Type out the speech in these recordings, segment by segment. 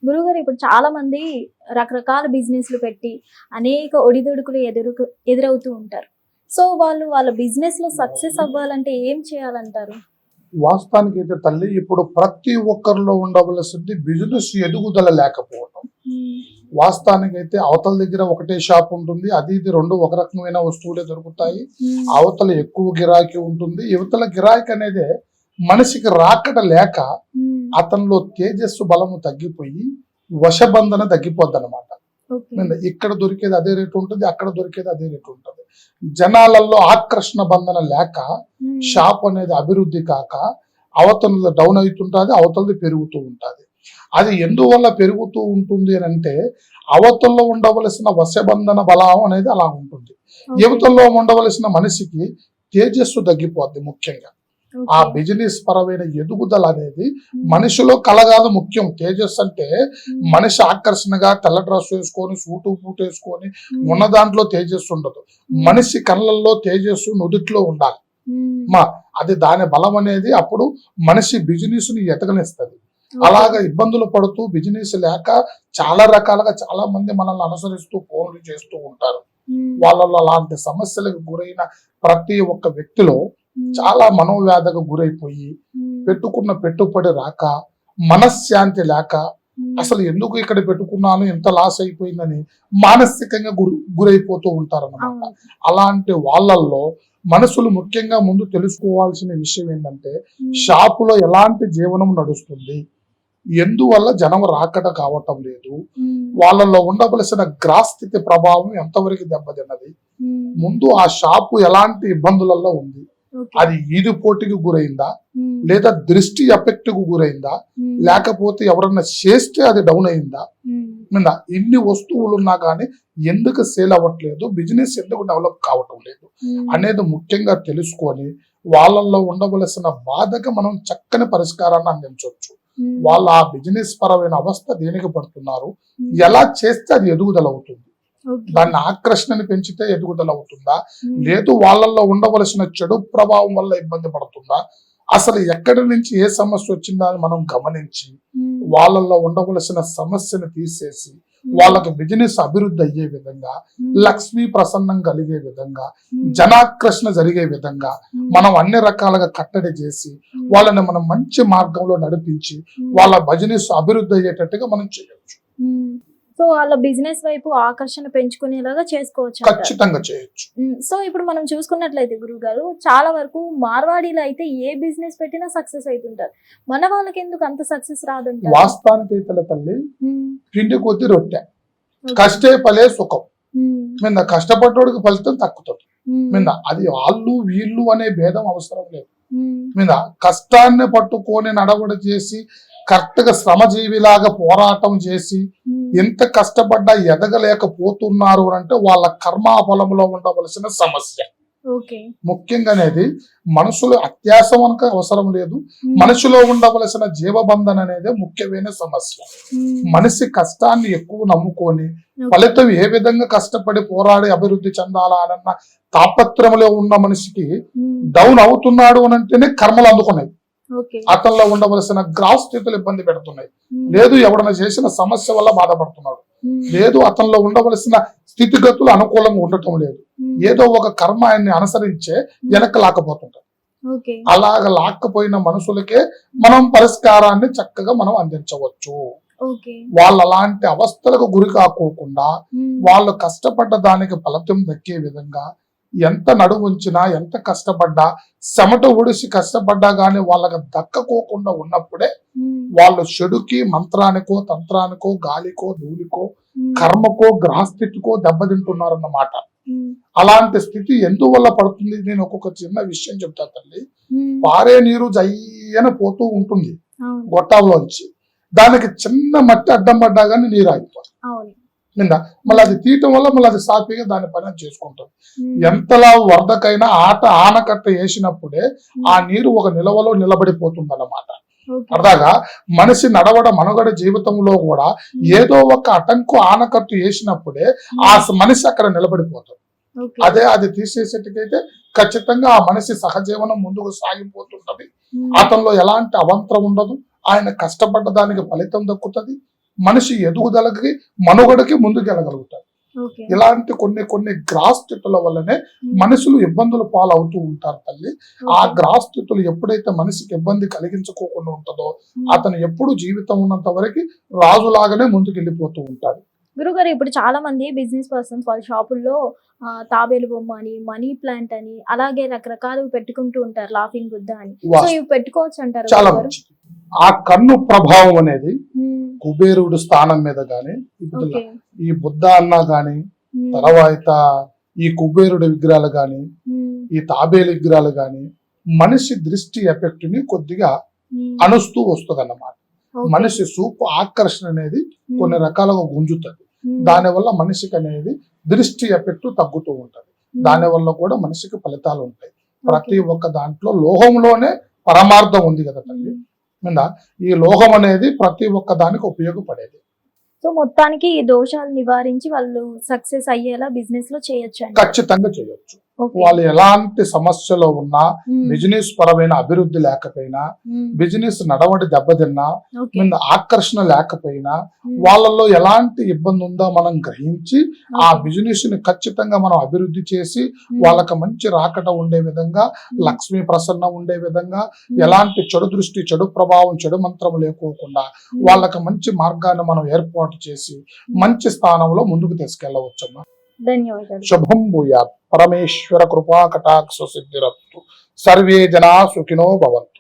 గురువుగారు ఇప్పుడు చాలా మంది రకరకాల బిజినెస్లు పెట్టి అనేక ఒడిదుడుకులు ఎదురవుతూ ఉంటారు. సో వాళ్ళు వాళ్ళ బిజినెస్ లో సక్సెస్ అవ్వాలంటే ఏం చేయాలంటారు? వాస్తవానికి అయితే తల్లి ఇప్పుడు ప్రతి ఒక్కరిలో ఉండవలసింది బిజినెస్ ఎదుగుదల లేకపోవడం. వాస్తవానికి అయితే అవతల దగ్గర ఒకటే షాప్ ఉంటుంది, అది ఇది రెండు ఒక రకమైన వస్తువులే దొరుకుతాయి. అవతల ఎక్కువ గిరాకీ ఉంటుంది, యువతల గిరాకీ అనేది మనిషికి రాకట లేక అతనిలో తేజస్సు బలము తగ్గిపోయి వశబంధన తగ్గిపోద్ది అనమాట. ఇక్కడ దొరికేది అదే రేటు ఉంటుంది, అక్కడ దొరికేది అదే రేటు ఉంటుంది. జనాలలో ఆకర్షణ బంధన లేక షాప్ అనేది అభివృద్ధి కాక అవతల డౌన్ అవుతుంటుంది, అవతలది పెరుగుతూ ఉంటుంది. అది ఎందువల్ల పెరుగుతూ ఉంటుంది అని అంటే అవతల్లో ఉండవలసిన వశబంధన బలం అనేది అలా ఉంటుంది. యువతల్లో ఉండవలసిన మనిషికి తేజస్సు తగ్గిపోద్ది. ముఖ్యంగా ఆ బిజినెస్ పరమైన ఎదుగుదల అనేది మనిషిలో కలగాదు. ముఖ్యం తేజస్సు అంటే మనిషి ఆకర్షణగా తెల్ల డ్రెస్ వేసుకొని సూటు బూట్ వేసుకొని ఉన్న దాంట్లో తేజస్సు ఉండదు. మనిషి కళ్ళల్లో తేజస్సు నుదుట్లో ఉండాలి. అది దాని బలం అనేది అప్పుడు మనిషి బిజినెస్ ని ఎదగనిస్తుంది. అలాగా ఇబ్బందులు పడుతూ బిజినెస్ లేక చాలా రకాలుగా చాలా మంది మనల్ని అనుసరిస్తూ ఫోన్లు చేస్తూ ఉంటారు. వాళ్ళలో అలాంటి సమస్యలకు గురైన ప్రతి ఒక్క వ్యక్తిలో చాలా మనోవ్యాధకు గురైపోయి పెట్టుకున్న పెట్టుబడి రాక మనశ్శాంతి లేక అసలు ఎందుకు ఇక్కడ పెట్టుకున్నాను ఎంత లాస్ అయిపోయిందని మానసికంగా గురైపోతూ ఉంటారన్నమాట. అలాంటి వాళ్ళల్లో మనసులు ముఖ్యంగా ముందు తెలుసుకోవాల్సిన విషయం ఏంటంటే షాపులో ఎలాంటి జీవనం నడుస్తుంది, ఎందువల్ల జనం రాకట కావటం లేదు, వాళ్ళలో ఉండవలసిన గ్రాస్థితి ప్రభావం ఎంతవరకు దెబ్బతిన్నది, ముందు ఆ షాపు ఎలాంటి ఇబ్బందులలో ఉంది, అది ఈది పోటీకి గురైందా, లేదా దృష్టి ఎఫెక్ట్ కు గురైందా, లేకపోతే ఎవరన్నా చేస్తే అది డౌన్ అయిందా, ఇన్ని వస్తువులు ఉన్నా కానీ ఎందుకు సేల్ అవ్వట్లేదు, బిజినెస్ ఎందుకు డెవలప్ కావటం లేదు అనేది ముఖ్యంగా తెలుసుకొని వాళ్ళల్లో ఉండవలసిన బాధకు మనం చక్కని పరిష్కారాన్ని అందించవచ్చు. వాళ్ళ ఆ బిజినెస్ పరమైన అవస్థ దేనికి పడుతున్నారు, ఎలా చేస్తే అది ఎదుగుదల అవుతుంది, దాన్ని ఆకర్షణని పెంచితే ఎదుగుదల అవుతుందా, లేదు వాళ్ళల్లో ఉండవలసిన చెడు ప్రభావం వల్ల ఇబ్బంది పడుతుందా, అసలు ఎక్కడి నుంచి ఏ సమస్య వచ్చిందా అని మనం గమనించి వాళ్ళల్లో ఉండవలసిన సమస్యను తీసేసి వాళ్ళకి బిజినెస్ అభివృద్ధి అయ్యే విధంగా, లక్ష్మీ ప్రసన్నం కలిగే విధంగా, జనాకర్షణ జరిగే విధంగా మనం అన్ని రకాలుగా కట్టడి చేసి వాళ్ళని మనం మంచి మార్గంలో నడిపించి వాళ్ళ బిజినెస్ అభివృద్ధి అయ్యేటట్టుగా మనం చేయొచ్చు. సో వాళ్ళ బిజినెస్ వైపు ఆకర్షణ పెంచుకునేలాగా చేసుకోవచ్చు, ఖచ్చితంగా చేయొచ్చు. సో ఇప్పుడు మనం చూసుకున్నట్లయితే గురువు గారు చాలా వరకు మార్వాడీలో అయితే ఏ బిజినెస్ పెట్టినా సక్సెస్ అవుతుంటారు, మన వాళ్ళకి ఎందుకు అంత సక్సెస్ రాదంటారు? వాస్తవానికి అయితే తల్లి పిండి కొద్ది రొట్టె, కష్టే ఫలే సుఖం. మీద కష్టపడ్డోడికి ఫలితం తక్కుతుంది. మీద అది వాళ్ళు వీళ్ళు అనే భేదం అవసరం లేదు. మీద కష్టాన్ని పట్టుకొని నడవడి చేసి కరెక్ట్ గా శ్రమజీవిలాగా పోరాటం చేసి ఎంత కష్టపడ్డా ఎదగలేకపోతున్నారు అంటే వాళ్ళ కర్మాఫలంలో ఉండవలసిన సమస్య. ముఖ్యంగా అనేది మనసులో అత్యాసం అనక అవసరం లేదు, మనిషిలో ఉండవలసిన జీవబంధన అనేది ముఖ్యమైన సమస్య. మనిషి కష్టాన్ని ఎక్కువ నమ్ముకొని ఫలితం ఏ విధంగా కష్టపడి పోరాడి అభివృద్ధి చెందాలా అన్న తాపత్రములో ఉన్న మనిషికి డౌన్ అవుతున్నాడు అని అంటేనే కర్మలు అందుకున్నాయి, అతనిలో ఉండవలసిన గ్రాస్థితులు ఇబ్బంది పెడుతున్నాయి, లేదు ఎవడన్నా చేసిన సమస్య వల్ల బాధపడుతున్నాడు, లేదు అతనిలో ఉండవలసిన స్థితిగతులు అనుకూలంగా ఉండటం లేదు, ఏదో ఒక కర్మ ఆయన్ని అనుసరించే వెనక్కి లాక్కపోతుంటారు. అలాగ లాక్కపోయిన మనుషులకే మనం పరిష్కారాన్ని చక్కగా మనం అందించవచ్చు. వాళ్ళు అలాంటి అవస్థలకు గురి కాకోకుండా వాళ్ళు కష్టపడ్డ దానికి ఫలితం దక్కే విధంగా ఎంత నడుము ఉంచినా ఎంత కష్టపడ్డా చెమట ఒడిసి కష్టపడ్డా గానీ వాళ్ళకి దక్కకోకుండా ఉన్నప్పుడే వాళ్ళు చెడుకి మంత్రానికో తంత్రానికో గాలికో ధూళికో కర్మకో గ్రహస్థితికో దెబ్బతింటున్నారన్నమాట. అలాంటి స్థితి ఎందువల్ల పడుతుంది, నేను ఒక్కొక్క చిన్న విషయం చెప్తా తల్లి. పారే నీరు జయ్యన పోతూ ఉంటుంది గొట్టాల్లోంచి, దానికి చిన్న మట్టి అడ్డం పడ్డా గానీ నీరు ఆగిపోతుంది. మళ్ళీ అది తీయటం వల్ల మళ్ళీ అది సాఫీగా దాని పని చేసుకుంటుంది. ఎంతలా వరదకైనా ఆనకట్ట వేసినప్పుడే ఆ నీరు ఒక నిలవలో నిలబడిపోతుంది అన్నమాట. అర్థాగా మనిషి మనుగడ జీవితంలో కూడా ఏదో ఒక అటంకు ఆనకట్టు వేసినప్పుడే ఆ మనిషి అక్కడ నిలబడిపోతాడు. అదే అది తీసేసేటికైతే ఖచ్చితంగా ఆ మనిషి సహజీవనం ముందుకు సాగిపోతుంటది, అతనిలో ఎలాంటి అవంతరం ఉండదు, ఆయన కష్టపడ్డ దానికి ఫలితం దక్కుతుంది, మనిషి ఎదుగుదలకి మనుగడకి ముందుకెళ్ళగలుగుతాడు. ఓకే. ఇలాంటి కొన్ని గ్రాస్ స్థితుల వల్లనే మనుషులు ఇబ్బందులు పాలవుతూ ఉంటారు తల్లి. ఆ గ్రాస్ స్థితులు ఎప్పుడైతే మనిషికి ఇబ్బంది కలిగించుకోకుండా ఉంటుందో అతను ఎప్పుడు జీవితం ఉన్నంత వరకు రాజులాగానే ముందుకు వెళ్ళిపోతూ ఉంటాడు. గురుగారు, ఇప్పుడు చాలా మంది బిజినెస్ పర్సన్స్ వాళ్ళ షాపుల్లో తాబేలు బొమ్మ అని, మనీ ప్లాంట్ అని, అలాగే రకరకాలు పెట్టుకుంటూ ఉంటారు, లాఫింగ్ బుద్ధ అని. సో ఇవి పెట్టుకోవచ్చు అంటారు చాలా గురుగారు? మంచిది. ఆ కన్ను ప్రభావం అనేది మ్మ్. కుబేరుడు స్థానం మీద గాని, ఇప్పుడు ఓకే. ఈ బుద్ధ అన్న గాని, మ్మ్. తర్వాత ఈ కుబేరుడి విగ్రహాలు గాని, మ్మ్. ఈ తాబేలు విగ్రహాలు గాని మనిషి దృష్టి ఎఫెక్ట్ ని కొద్దిగా మ్మ్. అనుస్తూ వస్తుంది అన్నమాట. ఓకే. మనిషి చూపు ఆకర్షణ అనేది మ్మ్. కొన్ని రకాలుగా గుంజుతుంది. మ్మ్. దానివల్ల మనిషికి అనేది దృష్టి ఎఫెక్ట్ తగ్గుతూ ఉంటది. మ్మ్. దానివల్ల కూడా మనిషికి ఫలితాలు ఉంటాయి. ప్రతి ఓకే. ఒక్క దాంట్లో లోహంలోనే పరమార్థం ఉంది కదా తల్లి. మ్మ్. మీద ఈ లోహం అనేది ప్రతి ఒక్క దానికి ఉపయోగపడేది. సో మొత్తానికి ఈ దోషాలు నివారించి వాళ్ళు సక్సెస్ అయ్యేలా బిజినెస్ లో చేయొచ్చు అండి. ఖచ్చితంగా చేయొచ్చు. ఓకే. వాళ్ళు ఎలాంటి సమస్యలో ఉన్నా, మ్మ్. బిజినెస్ పరమైన అభివృద్ధి లేకపోయినా, మ్మ్. బిజినెస్ నడవడి దెబ్బతిన్నా, ఓకే. మీద ఆకర్షణ లేకపోయినా, మ్మ్. వాళ్ళల్లో ఎలాంటి ఇబ్బంది ఉందో మనం గ్రహించి ఆ ఓకే. బిజినెస్ ని ఖచ్చితంగా మనం అభివృద్ధి చేసి మ్మ్. వాళ్ళకి మంచి రాకట ఉండే విధంగా, మ్మ్. లక్ష్మీ ప్రసన్న ఉండే విధంగా, మ్మ్. ఎలాంటి చెడు దృష్టి, చెడు ప్రభావం, చెడు మంత్రం లేకోకుండా మ్మ్. వాళ్ళకి మంచి మార్గాన్ని మనం ఏర్పాటు చేసి మంచి స్థానంలో ముందుకు తీసుకెళ్లవచ్చమ్మా. ధన్యవాదాలు. శుభం భూయాత్. పరమేశ్వర కృపా కటాక్ష సిద్ధిరత్తు. సర్వే జనా సుఖినో భవంతు.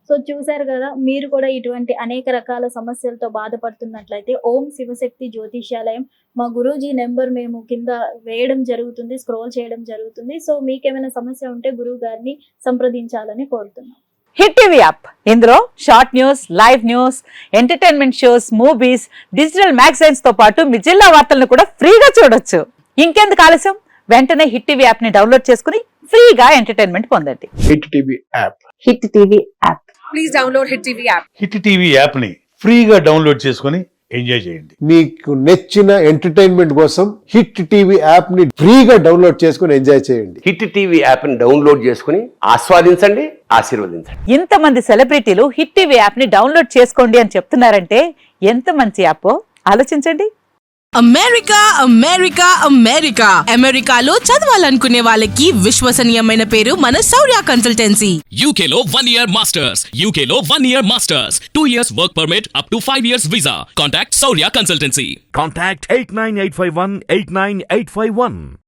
సో చూశారు కదా, మీరు కూడా ఇటువంటి అనేక రకాల సమస్యలతో బాధపడుతున్నట్లయితే ఓం శివశక్తి జ్యోతిష్యాలయం మా గురూజీ నెంబర్ మేము కింద వేయడం జరుగుతుంది, స్క్రోల్ చేయడం జరుగుతుంది. సో మీకేమైనా సమస్య ఉంటే గురువు గారిని సంప్రదించాలని కోరుతున్నాం. హిట్ టీవీ యాప్, ఇందులో short news, live news, entertainment shows, movies, digital magazines తో పాటు మీ జిల్లా వార్తలను కూడా ఫ్రీగా చూడొచ్చు. ఇంకెందుకు ఆలస్యం, వెంటనే హిట్ టీవీ యాప్ ని డౌన్లోడ్ చేసుకుని ఫ్రీగా ఎంటర్టైన్మెంట్ పొందండి. Hit TV app. Hit TV app. Please download Hit TV app. Hit TV యాప్ని ఫ్రీగా డౌన్లోడ్ చేసుకొని ఎంజాయ్ చేయండి. మీకు నచ్చిన ఎంటర్టైన్మెంట్ కోసం హిట్ టీవీ యాప్ ని ఫ్రీగా డౌన్లోడ్ చేసుకుని ఎంజాయ్ చేయండి. హిట్ టీవీ యాప్ని డౌన్లోడ్ చేసుకుని ఆస్వాదించండి, ఆశీర్వదించండి. ఇంతమంది సెలబ్రిటీలు హిట్ టీవీ యాప్ ని డౌన్లోడ్ చేసుకోండి అని చెప్తున్నారంటే ఎంత మంచి యాప్ ఆలోచించండి. అమెరికా అమెరికా అమెరికా అమెరికాలో చదవాలనుకునే వాళ్ళకి విశ్వసనీయమైన పేరు మన శౌర్య consultancy. UK Law 1 Year Masters. UK Law 1 Year Masters. 2 years work permit up to 5 years visa. Contact Saurya Consultancy. Contact 89851 89851.